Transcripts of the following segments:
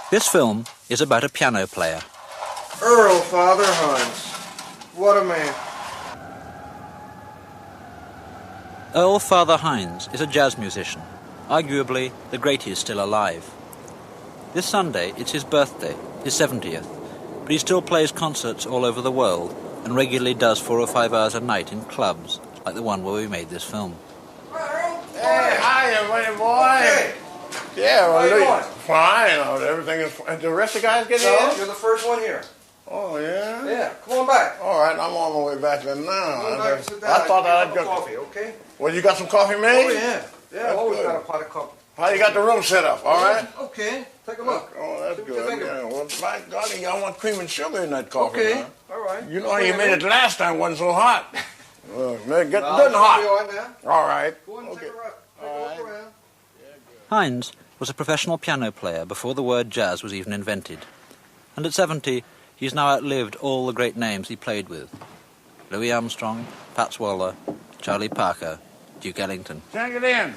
This film is about a piano player. Earl Father Hines. What a man. Earl Fatha Hines is a jazz musician, arguably the greatest still alive. This Sunday it's his birthday, his 70th, but he still plays concerts all over the world and regularly does 4 or 5 hours a night in clubs like the one where we made this film. Hey, hiya, buddy boy. Hey. Yeah, well, How you doing? fine. Everything is fine. The rest of the guys get No, in? you're the first one here. Oh, yeah? Yeah, come on back. All right, I'm on my way back there now. Come on back and sit down. I thought I'd I'd get a go. cup of coffee, okay? Well, you got some coffee made? Oh, yeah. Yeah, That's always good. got a pot of coffee. How you got the room set up, all right? Okay, take a look. Oh, that's See what you good. think of Yeah. it. Well, by golly, y'all want cream and sugar in that coffee, Okay, huh? all right. You know how you made it last time, wasn't so hot. Well, man, get Well, good and I'll hot. be all right now. All right. Go and Okay. take a All look right. around. Hines was a professional piano player before the word jazz was even invented. And at 70, he's now outlived all the great names he played with. Louis Armstrong, Fats Waller, Charlie Parker, Duke Ellington. Check it in.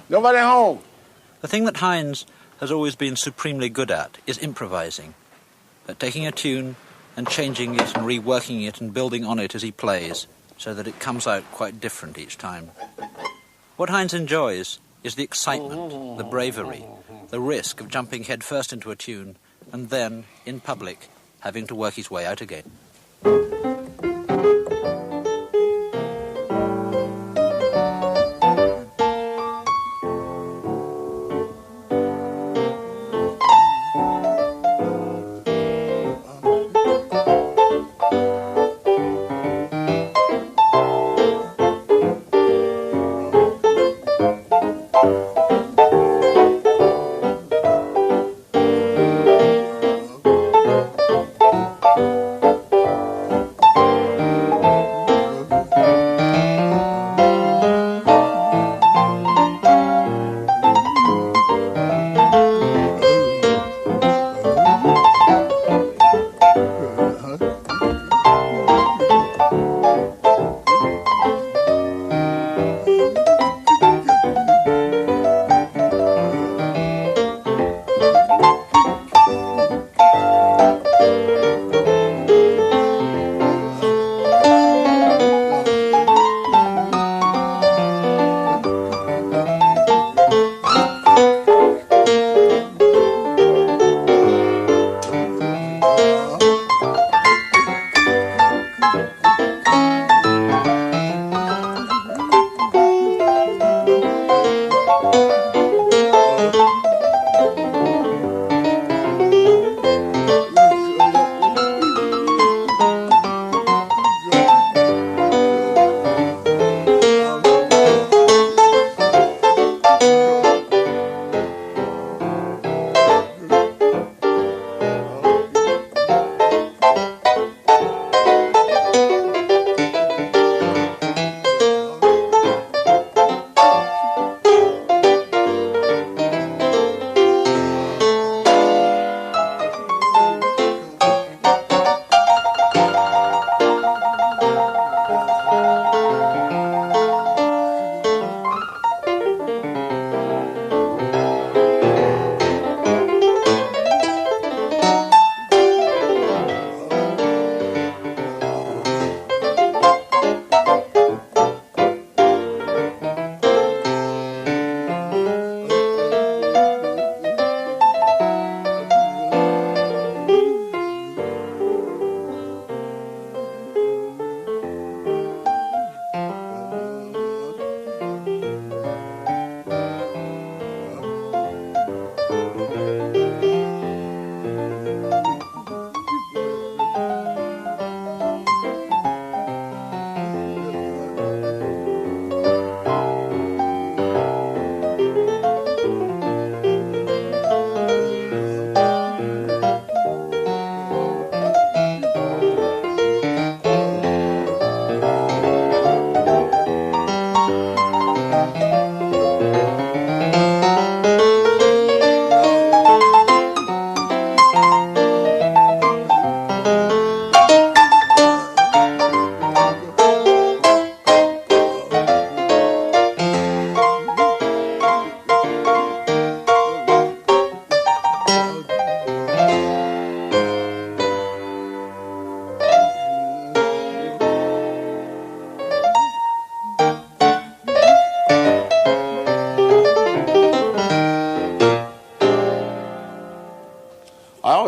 Nobody home. The thing that Hines has always been supremely good at is improvising, at taking a tune and changing it and reworking it and building on it as he plays, so that it comes out quite different each time. What Hines enjoys is the excitement, the bravery, the risk of jumping headfirst into a tune and then, in public, having to work his way out again.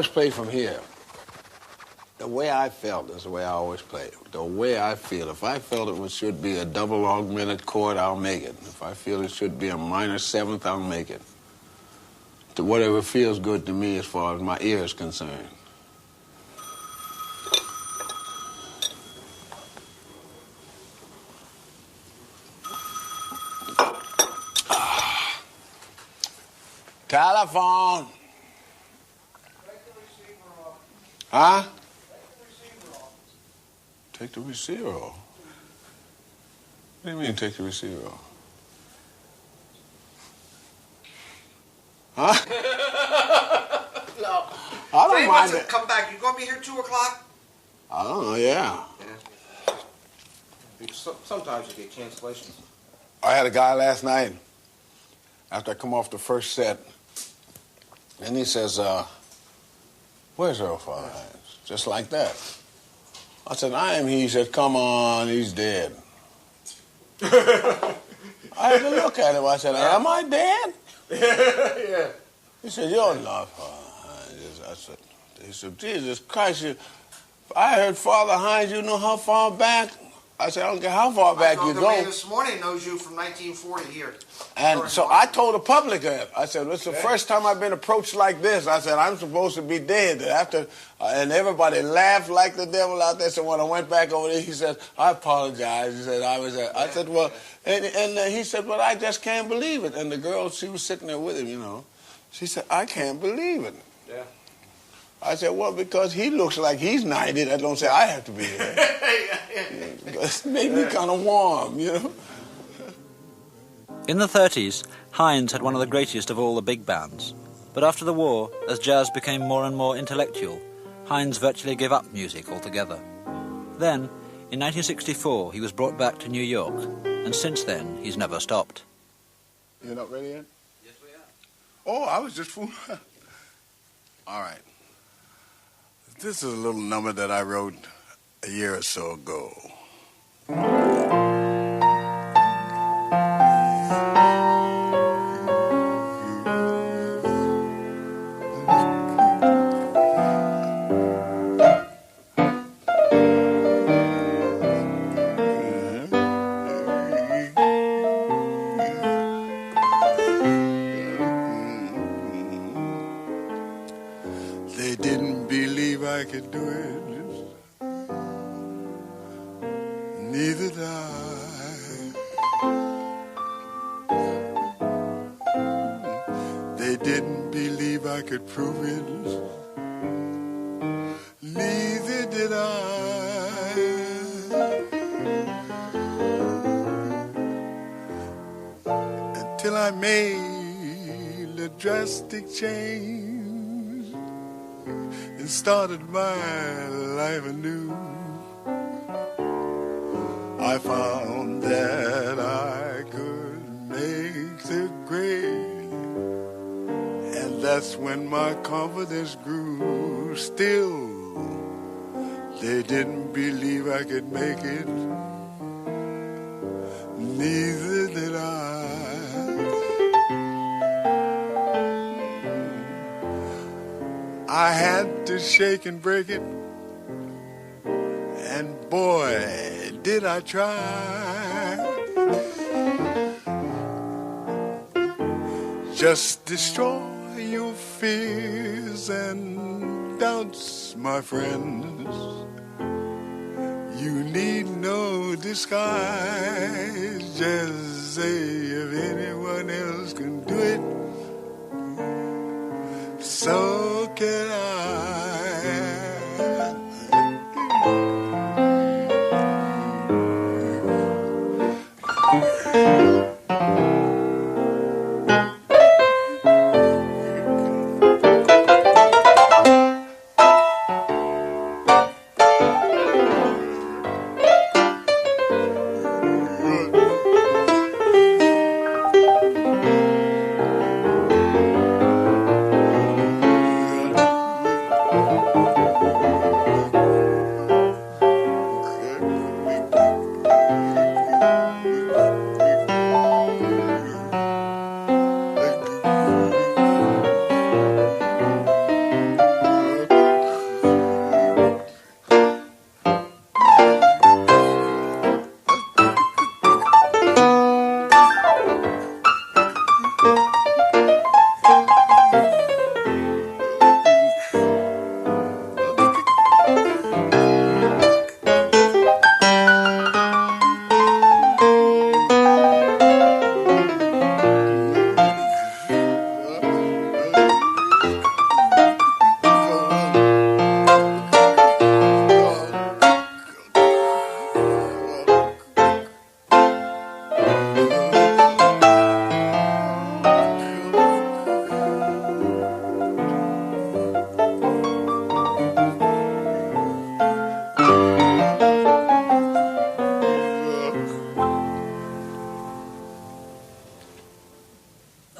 always played from here. The way I felt is the way I always play. The way I feel. If I felt it should be a double augmented chord, I'll make it. If I feel it should be a minor seventh, I'll make it. To whatever feels good to me as far as my ear is concerned. Telephone. Huh? Take the receiver off. What do you mean take the receiver off? Huh? No. I don't mind to it. come back. You gonna be here 2 o'clock? I don't know, yeah. Sometimes you get cancellations. I had a guy last night, after I come off the first set, and he says, where's Earl Hines? Just like that. I said, I am he. He said, come on, he's dead. I had to look at him. I said, am I dead? Yeah. He said, you're not Hines. He said, Jesus Christ, I heard Father Hines, you know how far back? I said, I don't care how far back you The go. man this morning knows you from 1940 here. And so I told the public that. I said, it's the first time I've been approached like this. I said, I'm supposed to be dead. And everybody laughed like the devil out there. So when I went back over there, he said, I apologize. He said, I said, well, and he said, well, I just can't believe it. And the girl, she was sitting there with him, you know. She said, I can't believe it. Yeah. I said, well, because he looks like he's 90. That don't say I have to be here. It made me kind of warm, you know. In the 30s, Hines had one of the greatest of all the big bands. But after the war, as jazz became more and more intellectual, Hines virtually gave up music altogether. Then, in 1964, he was brought back to New York, and since then, he's never stopped. You're not ready yet? Yes, we are. Oh, I was just fooling. All right. This is a little number that I wrote a year or so ago. They didn't believe I could do it. Neither did I. They didn't believe I could prove it. Neither did I. Until I made a drastic change and started my life anew. I found that I could make the grade, and that's when my confidence grew. Still, they didn't believe I could make it. Neither did I. I had to shake and break it, and boy, did I try. Just destroy your fears and doubts, my friends. You need no disguise. Just say if anyone else can do it, so can I.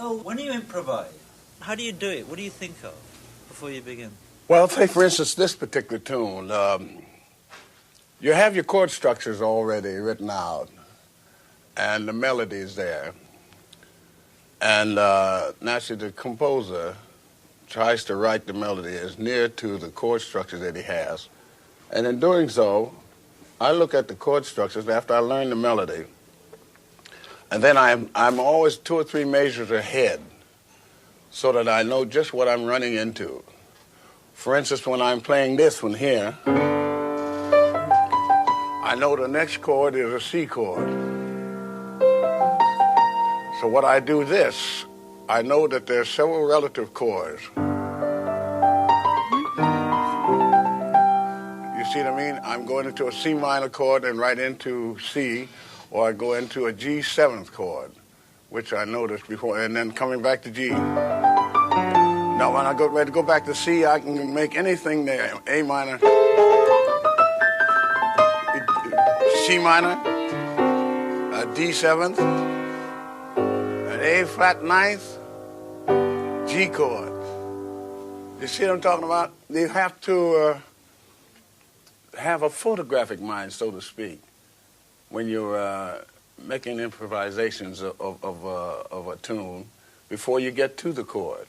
Oh, when you improvise, how do you do it? What do you think of before you begin? Well, say, for instance, this particular tune. You have your chord structures already written out, and the melody is there. And naturally, the composer tries to write the melody as near to the chord structure that he has. And in doing so, I look at the chord structures after I learn the melody, and then I'm always 2 or 3 measures ahead so that I know just what I'm running into. For instance, when I'm playing this one here, I know the next chord is a C chord. So what I do this, I know that there's several relative chords. You see what I mean? I'm going into a C minor chord and right into C, or I go into a G 7th chord, which I noticed before, and then coming back to G. Now when I go ready to go back to C, I can make anything there. A minor, C minor, a D 7th, an A flat 9th, G chord. You see what I'm talking about? You have to have a photographic mind, so to speak, when you're making improvisations of a tune before you get to the chord.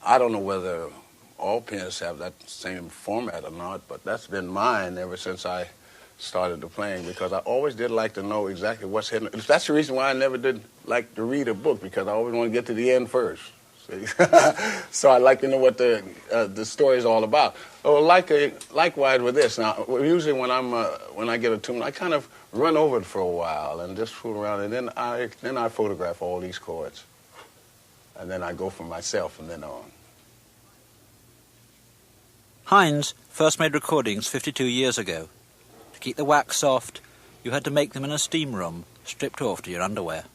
I don't know whether all pianists have that same format or not, but that's been mine ever since I started to playing, because I always did like to know exactly what's hidden. That's the reason why I never did like to read a book, because I always want to get to the end first. So I like to know what the story is all about. Oh, likewise with this. Now, usually when I get a tune, I kind of run over it for a while and just fool around, and then I photograph all these chords, and then I go for myself from then on. Hines first made recordings 52 years ago. To keep the wax soft, you had to make them in a steam room, stripped off to your underwear.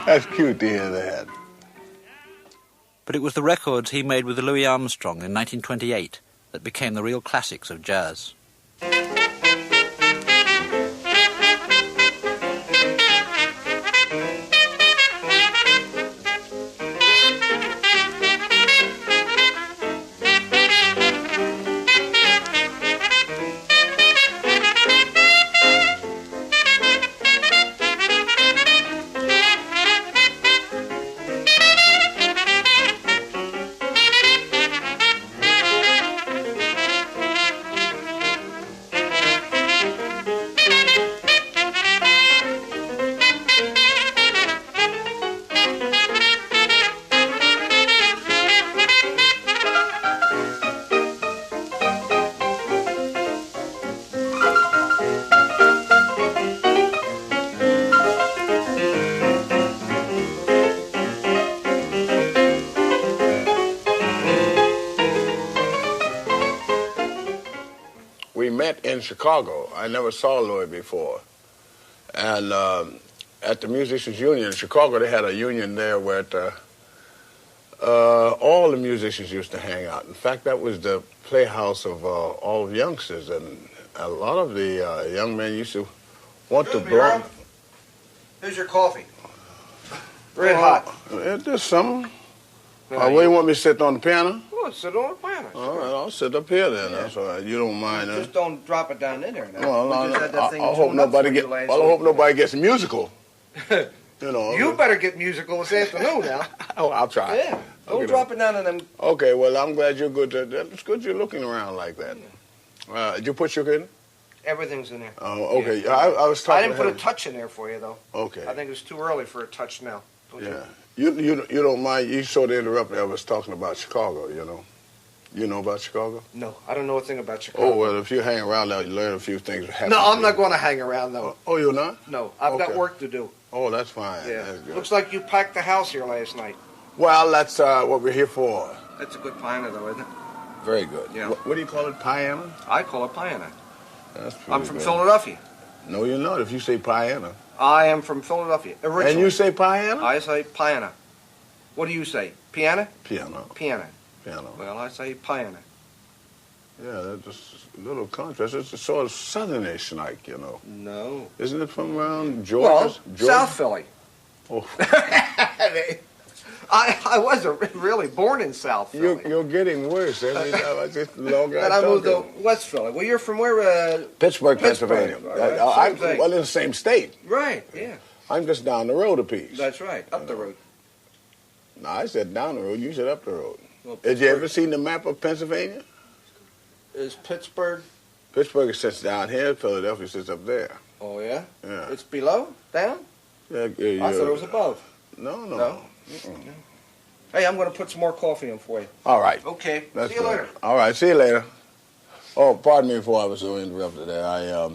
That's cute to hear that. But it was the records he made with Louis Armstrong in 1928 that became the real classics of jazz. we met in Chicago. I never saw Louis before. And at the Musicians Union in Chicago, they had a union there where all the musicians used to hang out. In fact, that was the playhouse of all the youngsters, and a lot of the young men used to want to blow. Here's your coffee. Red hot. There's something. Where do you want me to sit on the piano? Oh, sit on the piano. All right, I'll sit up here then. Yeah. That's all right. You don't mind, Just don't drop it down in there now. Well, I hope nobody gets musical. You know. You better get musical this afternoon now. Oh, I'll try. Yeah. Don't drop it down in them. Okay, well, I'm glad you're good. It's good you're looking around like that. Did you put sugar in? Everything's in there. Oh, okay. Yeah. I was talking. I didn't put a touch in there for you, though. Okay. I think it's too early for a touch now. Yeah. You don't mind? You sort of interrupted. I was talking about Chicago. You know. You know about Chicago? No, I don't know a thing about Chicago. Oh well, if you hang around there, you learn a few things. No, I'm not going to hang around though. Oh, you're not? No, I've got work to do. Oh, that's fine. Yeah. That's good. Looks like you packed the house here last night. Well, that's what we're here for. That's a good piano, though, isn't it? Very good. Yeah. What do you call it? Piano? I call it piano. That's pretty I'm from good. Philadelphia. No, you're not. If you say piano. I am from Philadelphia. Originally. And you say piano? I say piano. What do you say? Piano? Piano. Piano. Piano. Well, I say piano. Yeah, that's just a little contrast. It's a sort of southernish like, you know. No. Isn't it from around Georgia? Well, Georgia? South Philly. Oh. I wasn't really born in South Philly. You're getting worse every time. I just log And I moved to West Philly. Well, you're from where? Pittsburgh, Pennsylvania. Right. I'm Same thing. well in the same state. Right, yeah. I'm just down the road a piece. That's right, up the road. No, I said down the road. You said up the road. Well, Did you ever seen the map of Pennsylvania? Is Pittsburgh? Pittsburgh sits down here. Philadelphia sits up there. Oh, yeah? Yeah. It's below? Down? Yeah, I thought it was above. No. No? Hey, I'm going to put some more coffee in for you. All right. Okay. That's See you good. later. All right. See you later. Oh, pardon me before I was so interrupted there.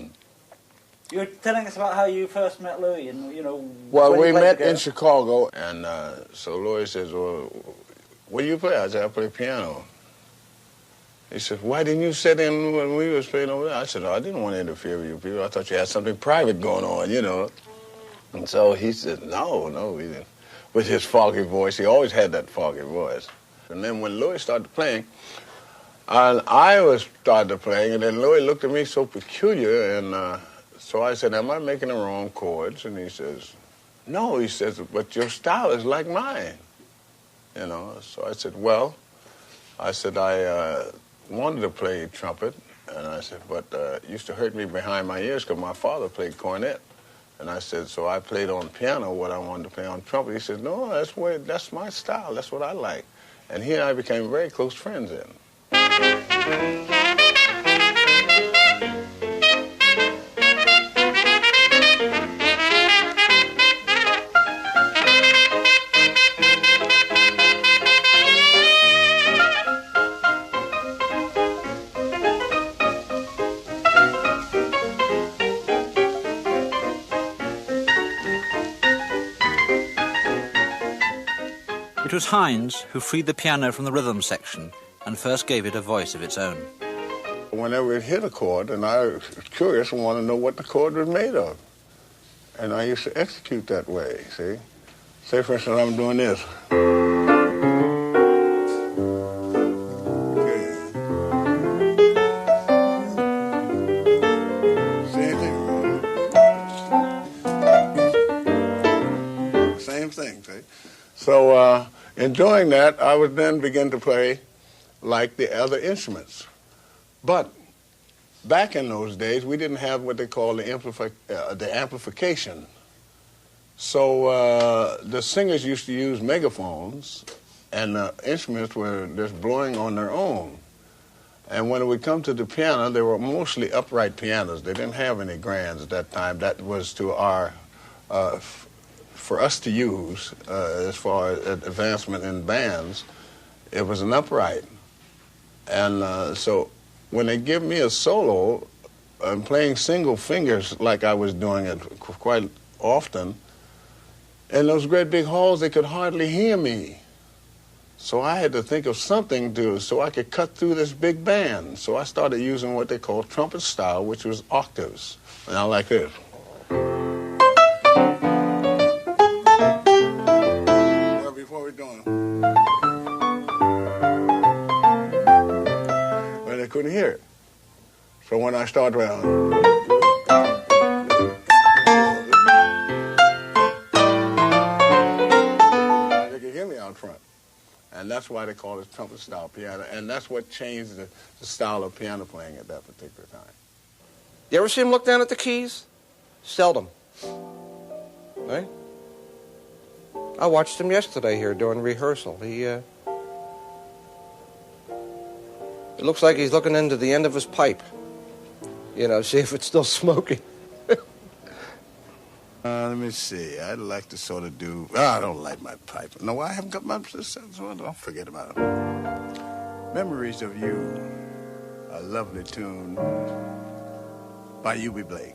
You were telling us about how you first met Louis, and you know. Well, when we you played met together. in Chicago, and so Louis says, "Well, what do you play?" I said, "I play piano." He said, "Why didn't you sit in when we was playing over there?" I said, "No, I didn't want to interfere with you people. I thought you had something private going on, you know." And so he said, "No, he didn't." With his foggy voice, he always had that foggy voice. And then when Louis started playing, and I started playing, and then Louis looked at me so peculiar, and so I said, "Am I making the wrong chords?" And he says, "No," he says, "but your style is like mine." You know, so I said, "Well," I said, "I wanted to play trumpet," and I said, "but it used to hurt me behind my ears because my father played cornet." And I said, so I played on piano what I wanted to play on trumpet. He said, "No, that's my style. That's what I like." And he and I became very close friends then. It was Hines who freed the piano from the rhythm section and first gave it a voice of its own. Whenever it hit a chord, and I was curious and wanted to know what the chord was made of. And I used to execute that way, see? Say, for instance, I'm doing this. Same thing, see? So in doing that, I would then begin to play like the other instruments. But back in those days, we didn't have what they call the amplification. So the singers used to use megaphones, and the instruments were just blowing on their own. And when it would come to the piano, they were mostly upright pianos. They didn't have any grands at that time. That was to our, for us to use as far as advancement in bands. It was an upright. And so when they give me a solo, I'm playing single fingers like I was doing it quite often. In those great big halls, they could hardly hear me. So I had to think of something so I could cut through this big band. So I started using what they call trumpet style, which was octaves. Now like this. Well, before we're doing. Well, they couldn't hear it. So when I started around. They could hear me out front. And that's why they call it trumpet style piano. And that's what changed the style of piano playing at that particular time. You ever see him look down at the keys? Seldom. Right? I watched him yesterday here during rehearsal. It looks like he's looking into the end of his pipe. You know, see if it's still smoking. Let me see. I'd like to sort of do... I don't light my pipe. No, I haven't got my... I'll forget about it. Memories of You, a lovely tune by U.B. Blake.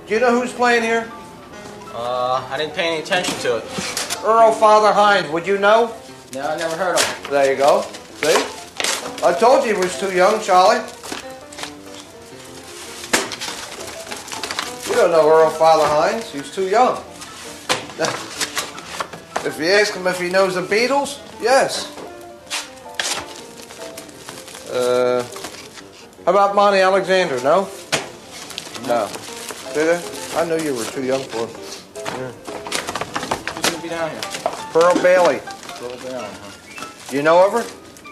Do you know who's playing here? I didn't pay any attention to it. Earl Fatha Hines, would you know? No, I never heard of him. There you go. See? I told you he was too young, Charlie. You don't know Earl Fatha Hines. He's too young. If you ask him if he knows the Beatles, yes. How about Monty Alexander? No? No. Did I? I knew you were too young for it. Yeah. Who's gonna be down here? Pearl Bailey. Pearl Bailey, huh? You know of her?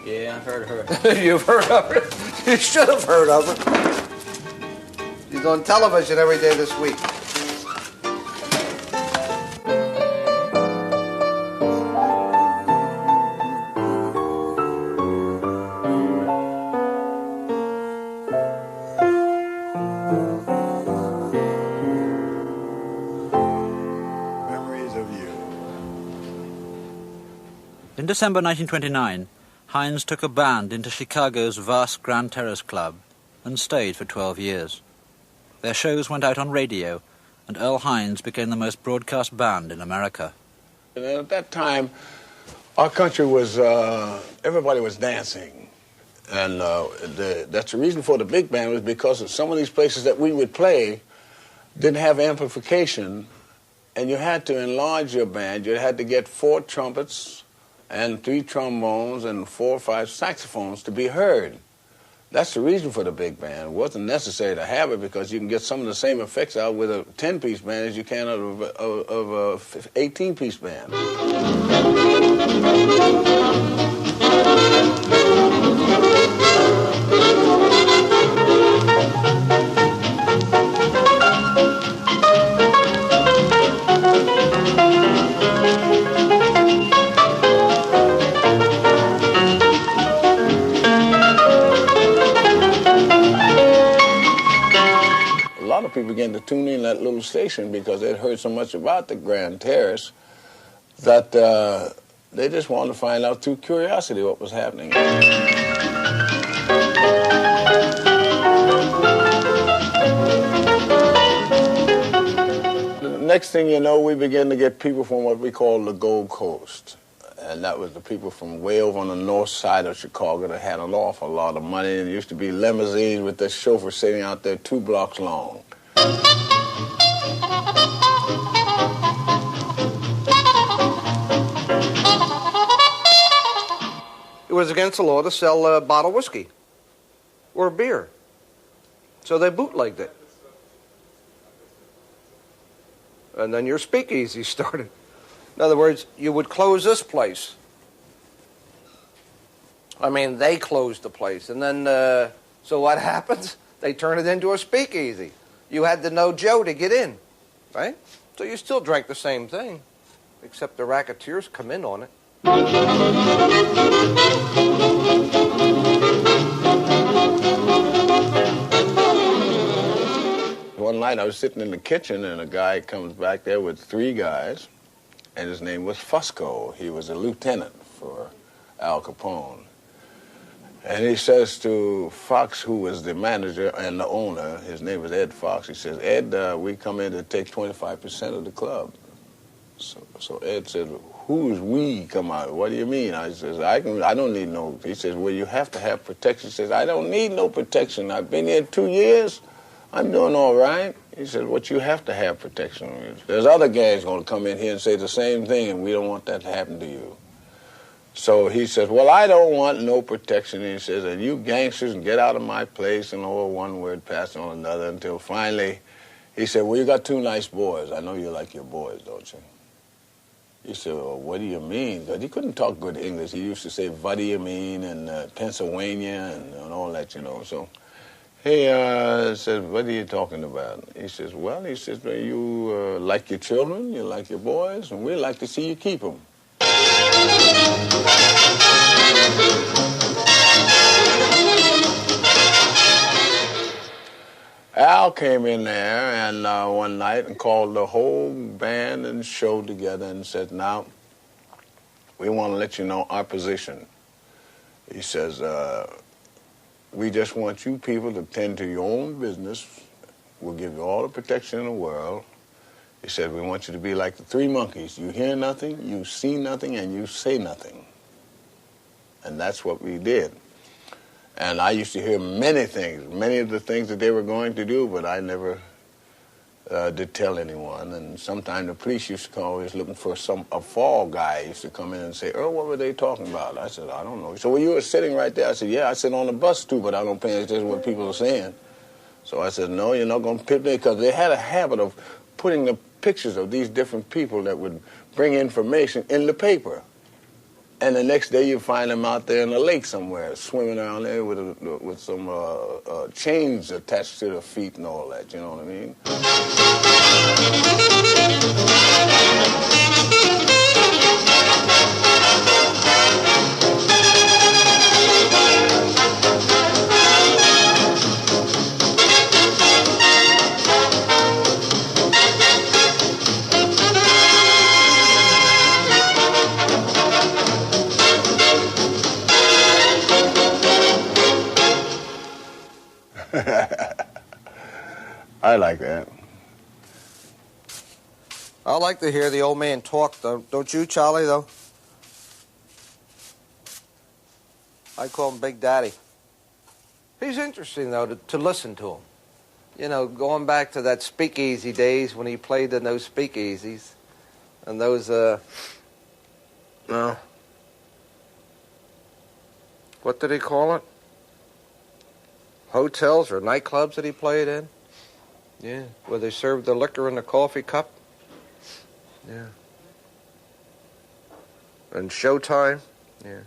Yeah, I've heard of her. You've heard of her? You should have heard of her. She's on television every day this week. Memories of you. In December 1929, Hines took a band into Chicago's vast Grand Terrace Club and stayed for 12 years. Their shows went out on radio, and Earl Hines became the most broadcast band in America. And at that time, our country was, everybody was dancing. And that's the reason for the big band was because of some of these places that we would play didn't have amplification, and you had to enlarge your band. You had to get 4 trumpets and 3 trombones and 4 or 5 saxophones to be heard. That's the reason for the big band. It wasn't necessary to have it because you can get some of the same effects out with a 10-piece band as you can out of a 18-piece band. A lot of people began to tune in that little station because they'd heard so much about the Grand Terrace that they just wanted to find out through curiosity what was happening. The next thing you know, we began to get people from what we call the Gold Coast. And that was the people from way over on the north side of Chicago that had an awful lot of money. And it used to be limousines with the chauffeur sitting out there 2 blocks long. It was against the law to sell bottled whiskey or beer. So they bootlegged it. And then your speakeasy started. In other words, you would close this place. I mean, they closed the place. And then, so what happens? They turn it into a speakeasy. You had to know Joe to get in, right? So you still drank the same thing, except the racketeers come in on it. One night I was sitting in the kitchen and a guy comes back there with 3 guys. And his name was Fusco. He was a lieutenant for Al Capone. And he says to Fox, who was the manager and the owner, his name was Ed Fox, he says, Ed, we come in to take 25% of the club. So Ed said, who's we come out? What do you mean? I says, I don't need no, he says, well, you have to have protection. He says, I don't need no protection. I've been here 2 years. I'm doing all right. He said, what you have to have protection. There's other guys going to come in here and say the same thing, and we don't want that to happen to you. So he says, well, I don't want no protection. And he says, and you gangsters get out of my place, and all one word passed on another until finally he said, well, you got 2 nice boys. I know you like your boys, don't you? He said, well, what do you mean? Because he couldn't talk good English. He used to say, what do you mean, and Pennsylvania, and all that, you know. So he says, what are you talking about? He says, well, you like your children, you like your boys, and we'd like to see you keep them. Al came in there and one night and called the whole band and show together and said, now, we want to let you know our position. He says, we just want you people to tend to your own business. We'll give you all the protection in the world. He said, we want you to be like the 3 monkeys. You hear nothing, you see nothing, and you say nothing. And that's what we did. And I used to hear many things, many of the things that they were going to do, but I never to tell anyone. And sometimes the police used to come always looking for a fall guy used to come in and say, Earl, what were they talking about? I said, I don't know. So, well, you were sitting right there. I said, yeah, I sit on the bus too, but I don't pay attention to what people are saying. So I said, no, you're not going to pick me, because they had a habit of putting the pictures of these different people that would bring information in the paper. And the next day you find them out there in a lake somewhere, swimming around there with some chains attached to their feet and all that, you know what I mean? I like that. I like to hear the old man talk, though. Don't you, Charlie, though? I call him Big Daddy. He's interesting, though, to listen to him. You know, going back to that speakeasy days when he played in those speakeasies and those, what did he call it? Hotels or nightclubs that he played in? Yeah, where they served the liquor in the coffee cup. Yeah. And Showtime. Yeah.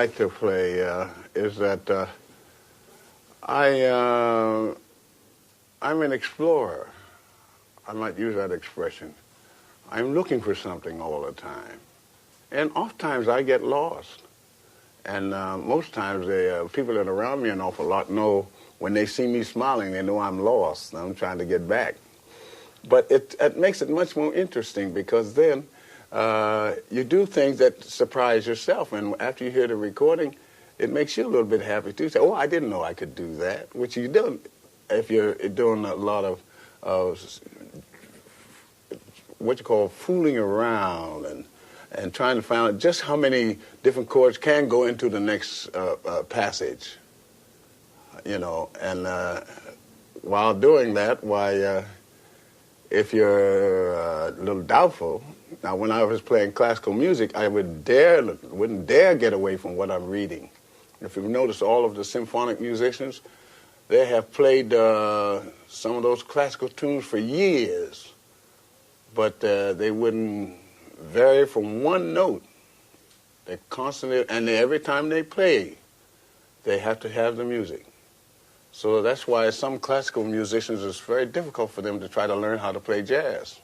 like to play is that I'm an explorer. I might use that expression. I'm looking for something all the time. And oftentimes I get lost. And most times the people that are around me an awful lot know when they see me smiling, they know I'm lost and I'm trying to get back. But it makes it much more interesting because then you do things that surprise yourself. And after you hear the recording, it makes you a little bit happy too. Say, oh, I didn't know I could do that, which you don't if you're doing a lot of what you call fooling around and trying to find out just how many different chords can go into the next passage, you know. And while doing that, if you're a little doubtful, now when I was playing classical music, I wouldn't dare get away from what I'm reading. If you notice, all of the symphonic musicians, they have played some of those classical tunes for years, but they wouldn't vary from one note. They constantly, and every time they play, they have to have the music. So that's why some classical musicians, it's very difficult for them to try to learn how to play jazz.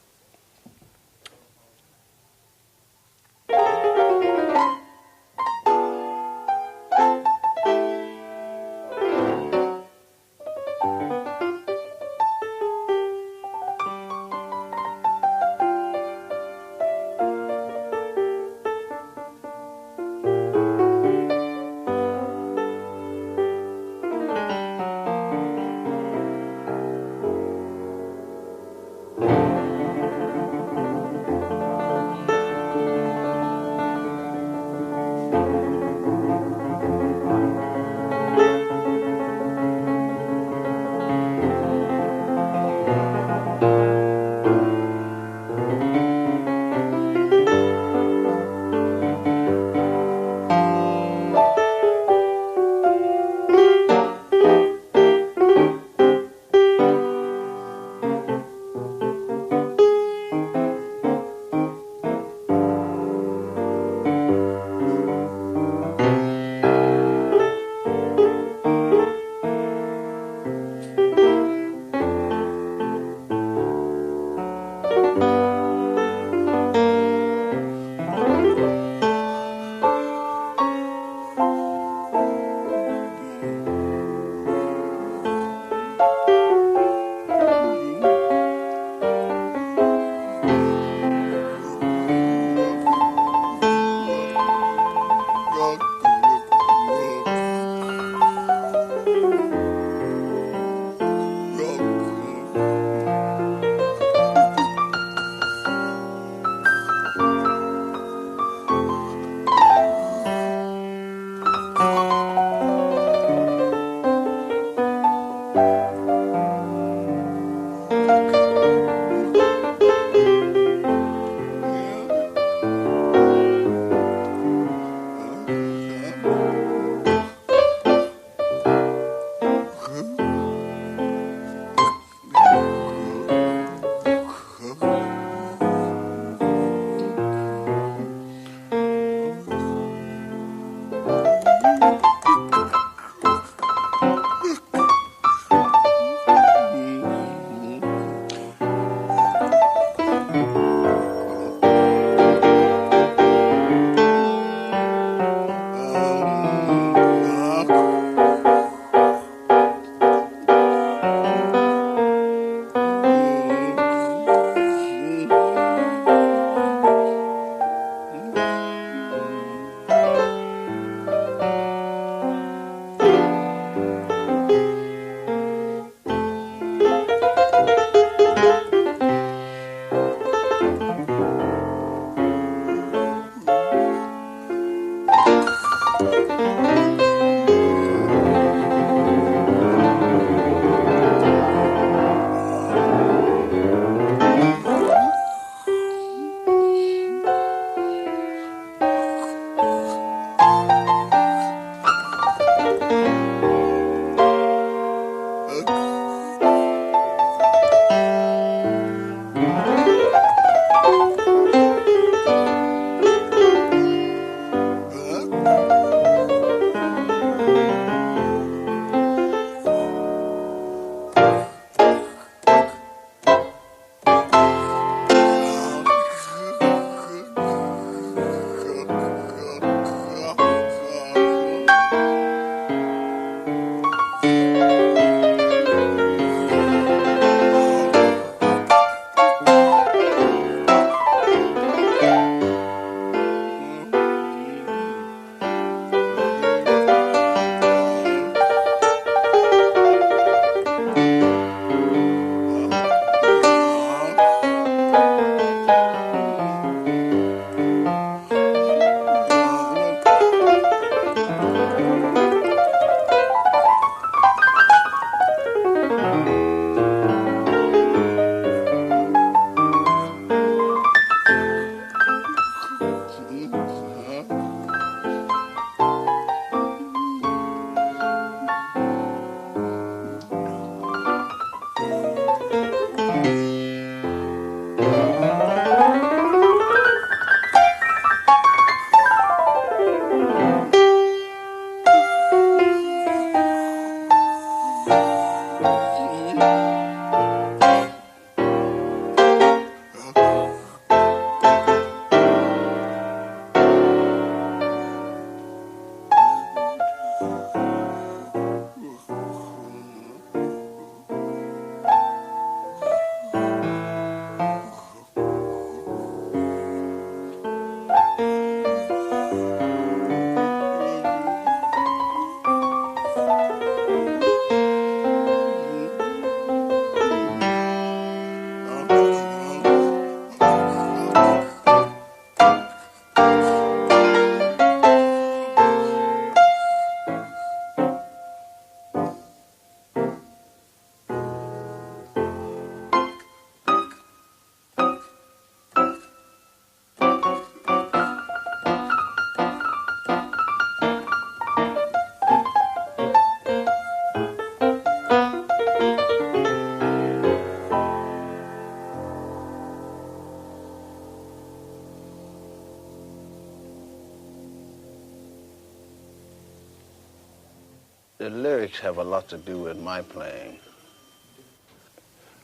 the lyrics have a lot to do with my playing.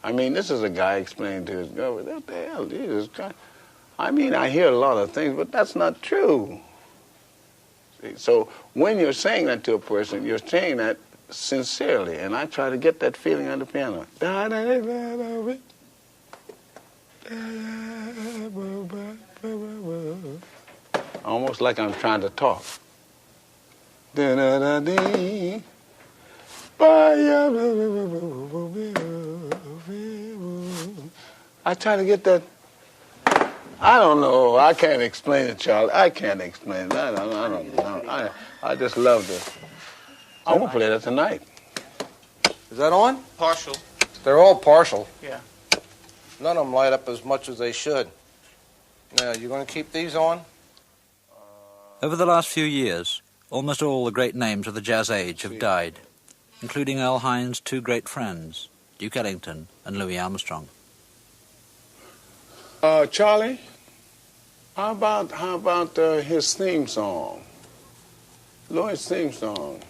I mean, this is a guy explaining to his girlfriend, what the hell, Jesus Christ. I mean, I hear a lot of things, but that's not true. See, so when you're saying that to a person, you're saying that sincerely, and I try to get that feeling on the piano. Almost like I'm trying to talk. I try to get that. I don't know. I can't explain it, Charlie. I can't explain it. I don't know. I just love this. I'm going to play that tonight. Is that on? Partial. They're all partial. Yeah. None of them light up as much as they should. Now, you going to keep these on? Over the last few years, almost all the great names of the jazz age have died, including Earl Hines' two great friends, Duke Ellington and Louis Armstrong. Charlie, how about his theme song? Louis' theme song.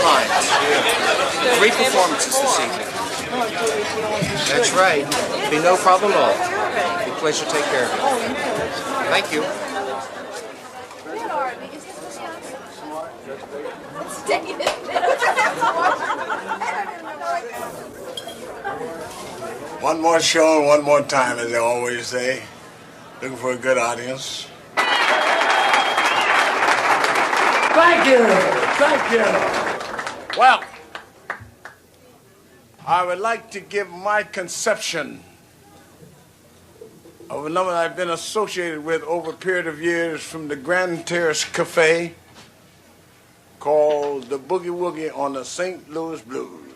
Hines. 3 performances this evening. That's right. Be no problem at all. Be a pleasure to take care of you. Thank you. One more show and one more time, as they always say. Looking for a good audience. Thank you. Thank you. Well, I would like to give my conception of a number I've been associated with over a period of years from the Grand Terrace Cafe called the Boogie Woogie on the St. Louis Blues.